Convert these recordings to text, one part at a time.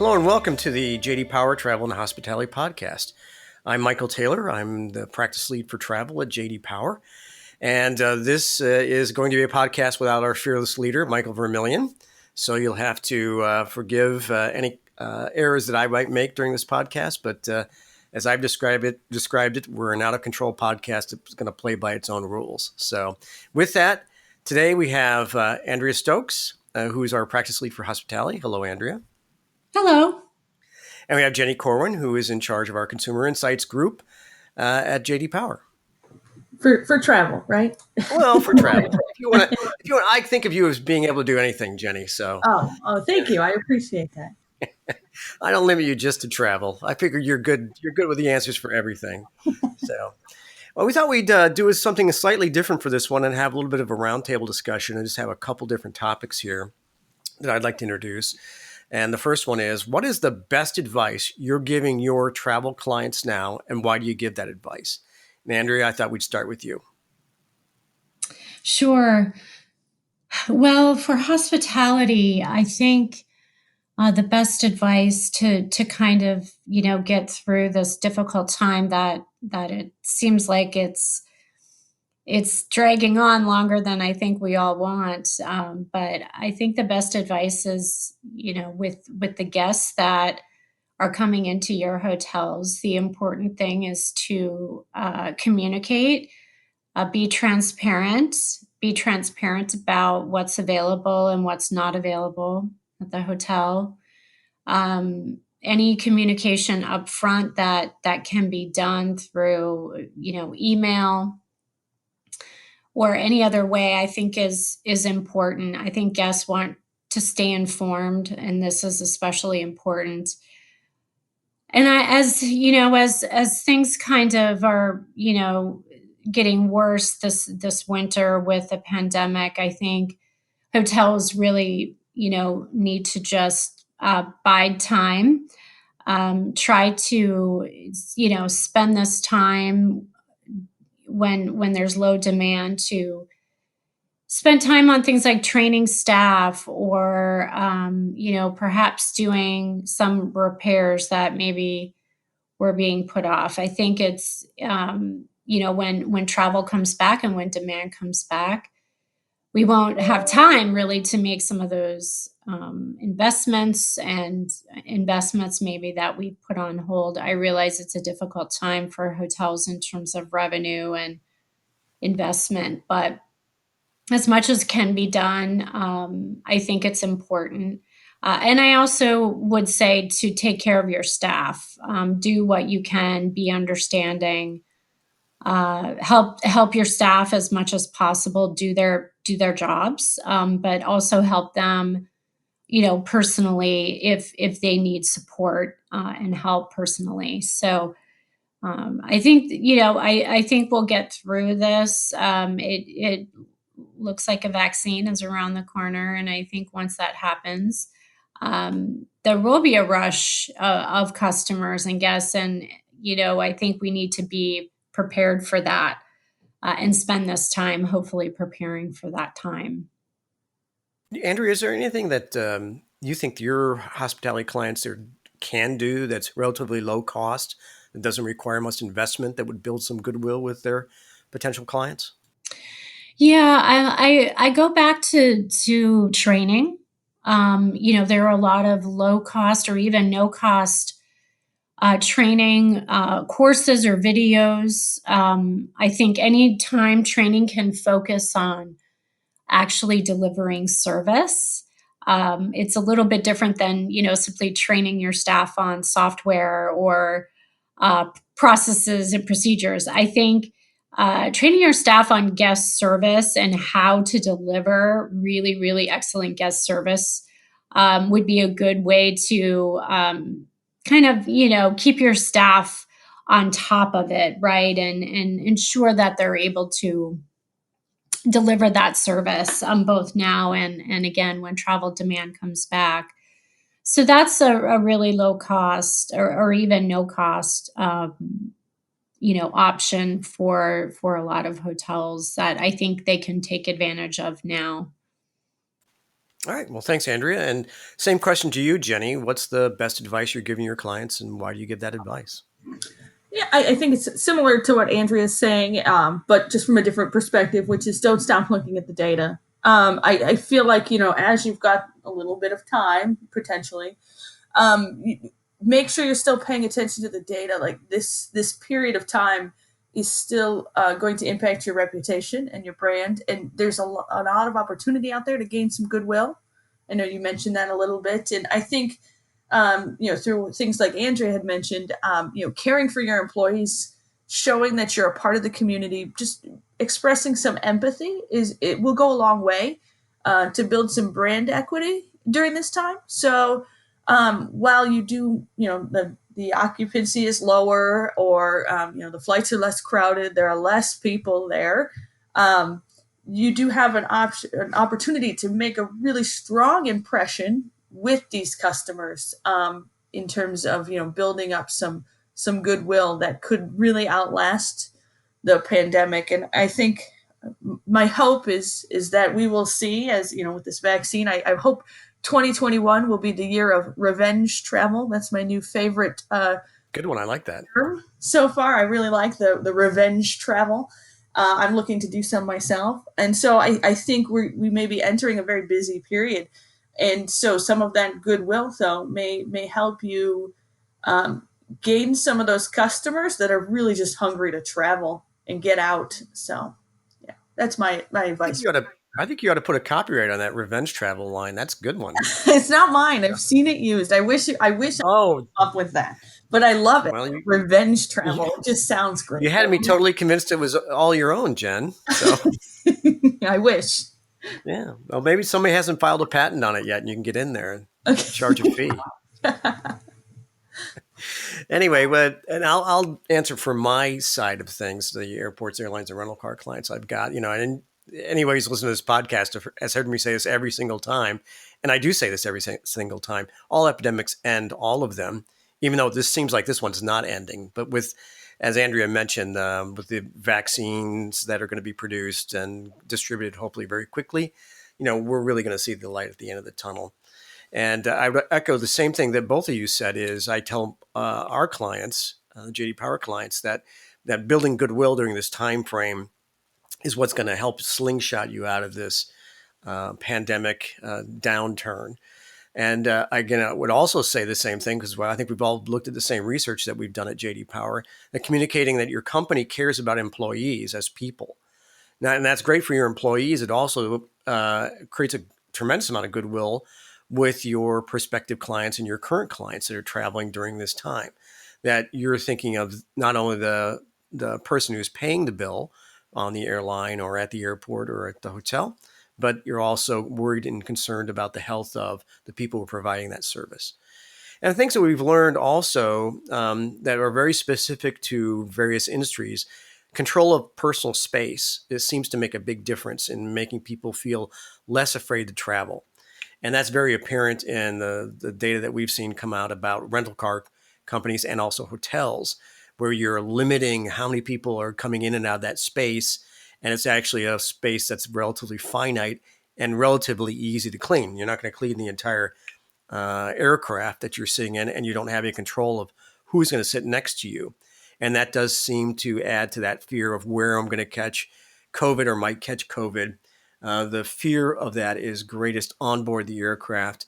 Hello and welcome to the JD Power Travel and Hospitality Podcast. I'm Michael Taylor. I'm the practice lead for travel at JD Power. And this is going to be a podcast without our fearless leader, Michael Vermillion. So you'll have to forgive any errors that I might make during this podcast. But as I've described it, we're an out-of-control podcast that's going to play by its own rules. So with that, today we have Andrea Stokes, who is our practice lead for hospitality. Hello, Andrea. Hello. And we have Jenny Corwin, who is in charge of our Consumer Insights group at JD Power. For travel, right? Well, for travel. If you want, I think of you as being able to do anything, Jenny. So. Oh, thank you. I appreciate that. I don't limit you just to travel. I figure you're good. You're good with the answers for everything. So, well, we thought we'd do something slightly different for this one and have a little bit of a roundtable discussion and just have a couple different topics here that I'd like to introduce. And the first one is, what is the best advice you're giving your travel clients now, and why do you give that advice? And Andrea, I thought we'd start with you. Sure. Well, for hospitality, I think the best advice to kind of, get through this difficult time that it seems like it's dragging on longer than I think we all want. But I think the best advice is, with the guests that are coming into your hotels, the important thing is to communicate, be transparent about what's available and what's not available at the hotel. Any communication up front that can be done through, email or any other way, I think is important. I think guests want to stay informed, and this is especially important. And as things kind of are, getting worse this winter with the pandemic, I think hotels really, need to just bide time, try to, spend this time when there's low demand to spend time on things like training staff or, perhaps doing some repairs that maybe were being put off. I think it's, when travel comes back and when demand comes back, we won't have time really to make some of those investments maybe that we put on hold. I realize it's a difficult time for hotels in terms of revenue and investment, but as much as can be done, I think it's important. And I also would say to take care of your staff, do what you can, be understanding, help your staff as much as possible, do their jobs, but also help them, personally if they need support and help personally. So I think, I think we'll get through this. It looks like a vaccine is around the corner. And I think once that happens, there will be a rush of customers and guests. And, I think we need to be prepared for that and spend this time hopefully preparing for that time. Andrea, is there anything that you think your hospitality clients can do that's relatively low cost, that doesn't require much investment, that would build some goodwill with their potential clients? Yeah, I go back to training. There are a lot of low cost or even no cost training courses or videos. I think any time training can focus on actually delivering service. It's a little bit different than, simply training your staff on software or processes and procedures. I think training your staff on guest service and how to deliver really, really excellent guest service would be a good way to kind of, keep your staff on top of it, right? And ensure that they're able to deliver that service both now and again when travel demand comes back. So that's a really low cost or even no cost option for a lot of hotels that I think they can take advantage of now. All right. Well, thanks, Andrea. And same question to you, Jenny. What's the best advice you're giving your clients, and why do you give that advice? Yeah, I think it's similar to what Andrea is saying, but just from a different perspective, which is don't stop looking at the data. I feel like, as you've got a little bit of time, potentially, make sure you're still paying attention to the data. Like this period of time is still going to impact your reputation and your brand. And there's a lot of opportunity out there to gain some goodwill. I know you mentioned that a little bit. And I think, through things like Andrea had mentioned, caring for your employees, showing that you're a part of the community, just expressing some empathy it will go a long way to build some brand equity during this time. So while you do, the occupancy is lower, or the flights are less crowded, there are less people there. Um, you do have an opportunity to make a really strong impression with these customers, in terms of building up some goodwill that could really outlast the pandemic. And I think my hope is that we will see, as with this vaccine, I hope 2021 will be the year of revenge travel. That's my new favorite Good one. I like that. term so far. I really like the revenge travel. I'm looking to do some myself, and so I think we may be entering a very busy period, and so some of that goodwill though may help you um, gain some of those customers that are really just hungry to travel and get out. So yeah, that's my I think advice. you ought to. I think you ought to put a copyright on that revenge travel line. That's a good one. It's not mine. I've seen it used. I wish I Oh, came up with that, but I love it. well, Revenge you, travel. It just sounds you great. had me totally convinced it was all your own, Jen. So, I wish. yeah. Well, maybe somebody hasn't filed a patent on it yet, and you can get in there and charge a Okay. fee. Anyway, but and I'll answer for my side of things. The airports, airlines, and rental car clients I've got, and anybody's listening to this podcast has heard me say this every single time, and I do say this every single time. All epidemics end, all of them, even though this seems like this one's not ending. But with, as Andrea mentioned, with the vaccines that are going to be produced and distributed, hopefully very quickly, we're really going to see the light at the end of the tunnel. And I would echo the same thing that both of you said. Is I tell our clients, JD Power clients, that building goodwill during this time frame is what's going to help slingshot you out of this pandemic downturn. And again, I would also say the same thing because I think we've all looked at the same research that we've done at JD Power, that communicating that your company cares about employees as people. Now, and that's great for your employees. It also creates a tremendous amount of goodwill with your prospective clients and your current clients that are traveling during this time. That you're thinking of not only the person who's paying the bill on the airline or at the airport or at the hotel, but you're also worried and concerned about the health of the people who are providing that service. And things that we've learned also that are very specific to various industries, control of personal space, it seems to make a big difference in making people feel less afraid to travel. And that's very apparent in the data that we've seen come out about rental car companies and also hotels, where you're limiting how many people are coming in and out of that space. And it's actually a space that's relatively finite and relatively easy to clean. You're not going to clean the entire aircraft that you're sitting in, and you don't have any control of who's going to sit next to you. And that does seem to add to that fear of where I'm going to catch COVID or might catch COVID. The fear of that is greatest on board the aircraft,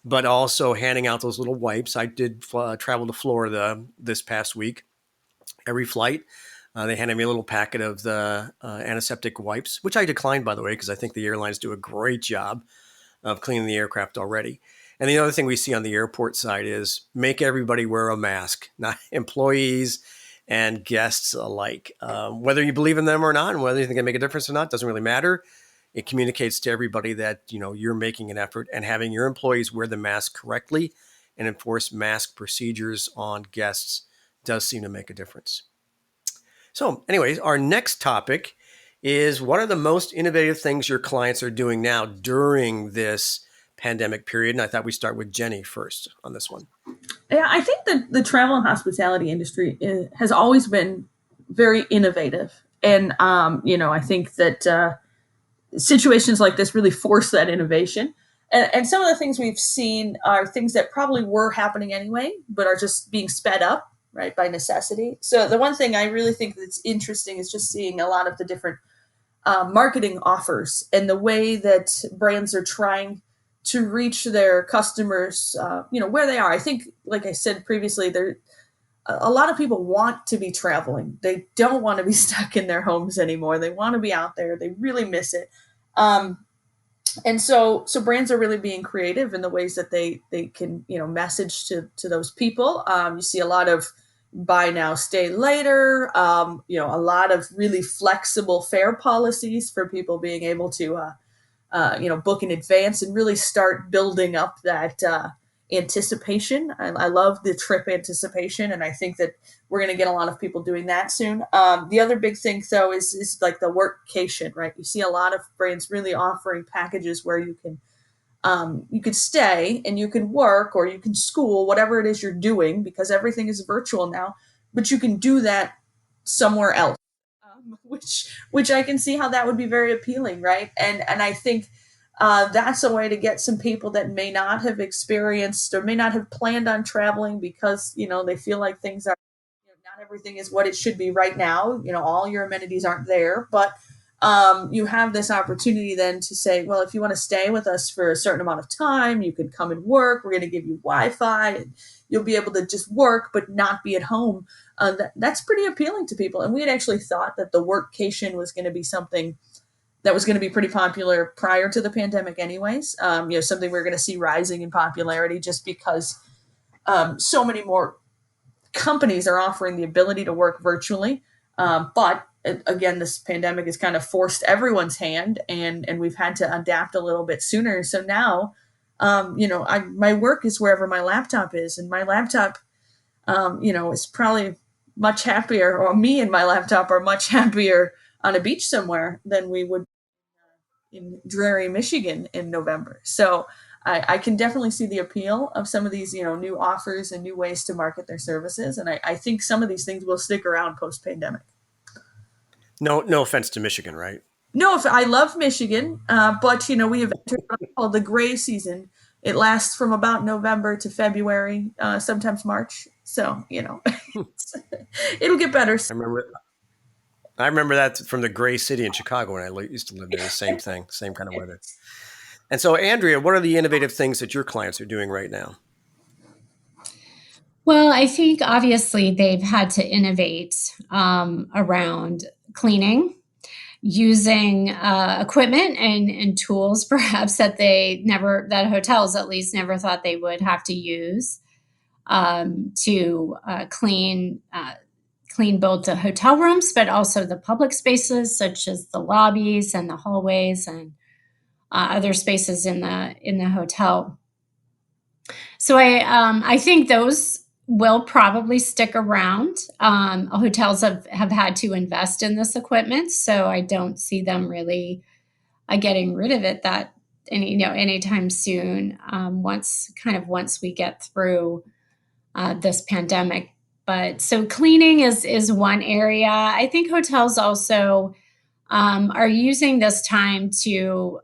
but also handing out those little wipes. I did travel to Florida this past week. Every flight, they handed me a little packet of the antiseptic wipes, which I declined, by the way, because I think the airlines do a great job of cleaning the aircraft already. And the other thing we see on the airport side is make everybody wear a mask, not employees and guests alike. Whether you believe in them or not, and whether you think they make a difference or not, doesn't really matter. It communicates to everybody that you're making an effort, and having your employees wear the mask correctly and enforce mask procedures on guests does seem to make a difference. So, anyways, our next topic is what are the most innovative things your clients are doing now during this pandemic period? And I thought we'd start with Jenny first on this one. Yeah, I think that the travel and hospitality industry has always been very innovative, and I think that situations like this really force that innovation. And some of the things we've seen are things that probably were happening anyway, but are just being sped up, right, by necessity. So the one thing I really think that's interesting is just seeing a lot of the different marketing offers and the way that brands are trying to reach their customers, where they are. I think, like I said previously, a lot of people want to be traveling. They don't want to be stuck in their homes anymore. They want to be out there. They really miss it. And so brands are really being creative in the ways that they can message to those people. You see a lot of buy now, stay later. A lot of really flexible fare policies for people being able to book in advance and really start building up that anticipation. I love the trip anticipation, and I think that we're going to get a lot of people doing that soon. The other big thing, though, is like the workcation, right? You see a lot of brands really offering packages where you could stay and you can work or you can school, whatever it is you're doing, because everything is virtual now, but you can do that somewhere else, which I can see how that would be very appealing, right? And I think that's a way to get some people that may not have experienced or may not have planned on traveling because they feel like things are not everything is what it should be right now. All your amenities aren't there, but you have this opportunity then to say, well, if you want to stay with us for a certain amount of time, you can come and work. We're going to give you Wi-Fi, and you'll be able to just work but not be at home. That's pretty appealing to people. And we had actually thought that the workcation was going to be something that was going to be pretty popular prior to the pandemic anyways. Something we're going to see rising in popularity just because so many more companies are offering the ability to work virtually. But again, this pandemic has kind of forced everyone's hand, and we've had to adapt a little bit sooner. So now, my work is wherever my laptop is, and my laptop, is probably much happier, or me and my laptop are much happier on a beach somewhere than we would in dreary Michigan in November. So I can definitely see the appeal of some of these, new offers and new ways to market their services. And I think some of these things will stick around post-pandemic. No offense to Michigan, right? No, I love Michigan, but we have entered what I call the gray season. It lasts from about November to February, sometimes March. So it'll get better. I remember that from the gray city in Chicago when I used to live there. The same thing, same kind of weather. And so, Andrea, what are the innovative things that your clients are doing right now? Well, I think obviously they've had to innovate around cleaning, using equipment and tools perhaps that that hotels at least never thought they would have to use to clean both the hotel rooms, but also the public spaces such as the lobbies and the hallways and other spaces in the hotel. So I think those will probably stick around. Hotels have had to invest in this equipment, so I don't see them really getting rid of it anytime soon. Once we get through this pandemic. But so cleaning is one area. I think hotels also are using this time to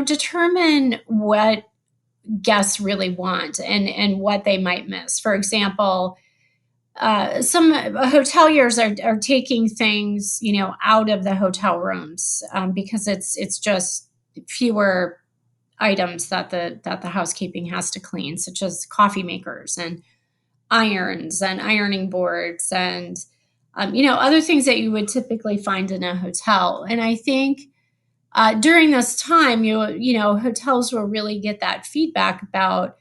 determine what guests really want and what they might miss. For example, some hoteliers are taking things out of the hotel rooms because it's just fewer items that the housekeeping has to clean, such as coffee makers and irons and ironing boards and other things that you would typically find in a hotel. And I think during this time, hotels will really get that feedback about,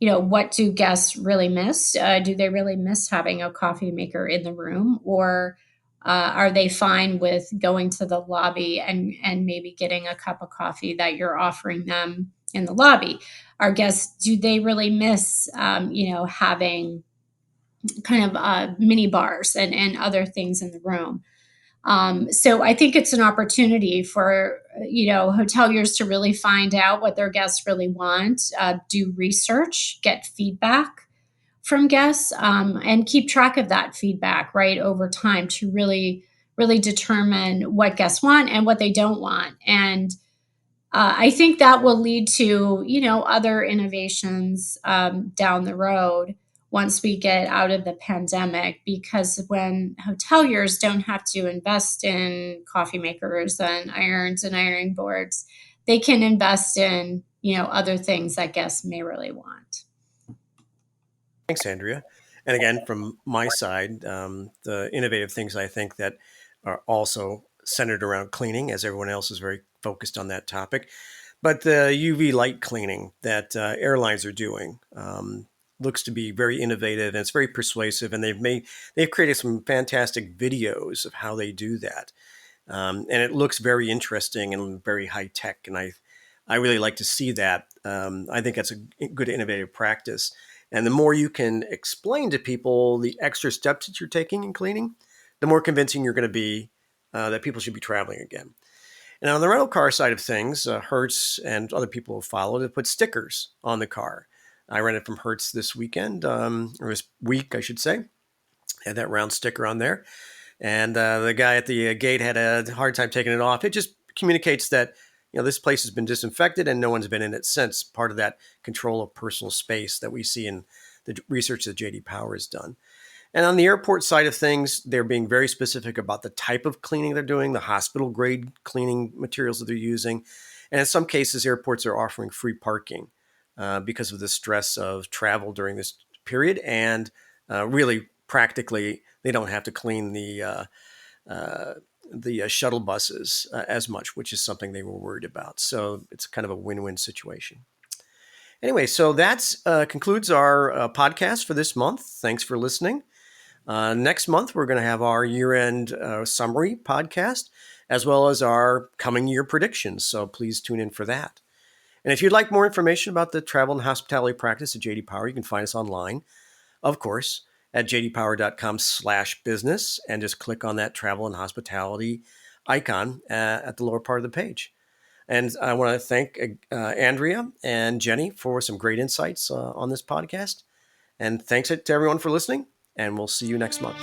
what do guests really miss? Do they really miss having a coffee maker in the room, or are they fine with going to the lobby and maybe getting a cup of coffee that you're offering them in the lobby? Our guests, do they really miss, having kind of mini bars and other things in the room? So I think it's an opportunity for, hoteliers to really find out what their guests really want, do research, get feedback from guests, and keep track of that feedback, right, over time to really, really determine what guests want and what they don't want. And I think that will lead to, other innovations down the road once we get out of the pandemic, because when hoteliers don't have to invest in coffee makers and irons and ironing boards, they can invest in, other things that guests may really want. Thanks, Andrea. And again, from my side, the innovative things I think that are also centered around cleaning, as everyone else is very focused on that topic. But the UV light cleaning that airlines are doing looks to be very innovative, and it's very persuasive. And they've created some fantastic videos of how they do that, and it looks very interesting and very high tech. And I really like to see that. I think that's a good innovative practice. And the more you can explain to people the extra steps that you're taking in cleaning, the more convincing you're going to be that people should be traveling again. And on the rental car side of things, Hertz and other people have followed have put stickers on the car. I rented from Hertz this weekend, or this week, I should say. Had that round sticker on there. And the guy at the gate had a hard time taking it off. It just communicates that this place has been disinfected and no one's been in it since. Part of that control of personal space that we see in the research that JD Power has done. And on the airport side of things, they're being very specific about the type of cleaning they're doing, the hospital grade cleaning materials that they're using. And in some cases, airports are offering free parking because of the stress of travel during this period. And really, practically, they don't have to clean the shuttle buses as much, which is something they were worried about. So it's kind of a win-win situation. Anyway, so that concludes our podcast for this month. Thanks for listening. Next month, we're going to have our year-end summary podcast, as well as our coming year predictions. So please tune in for that. And if you'd like more information about the travel and hospitality practice at JD Power, you can find us online, of course, at jdpower.com/business, and just click on that travel and hospitality icon at the lower part of the page. And I want to thank Andrea and Jenny for some great insights on this podcast. And thanks to everyone for listening, and we'll see you next month.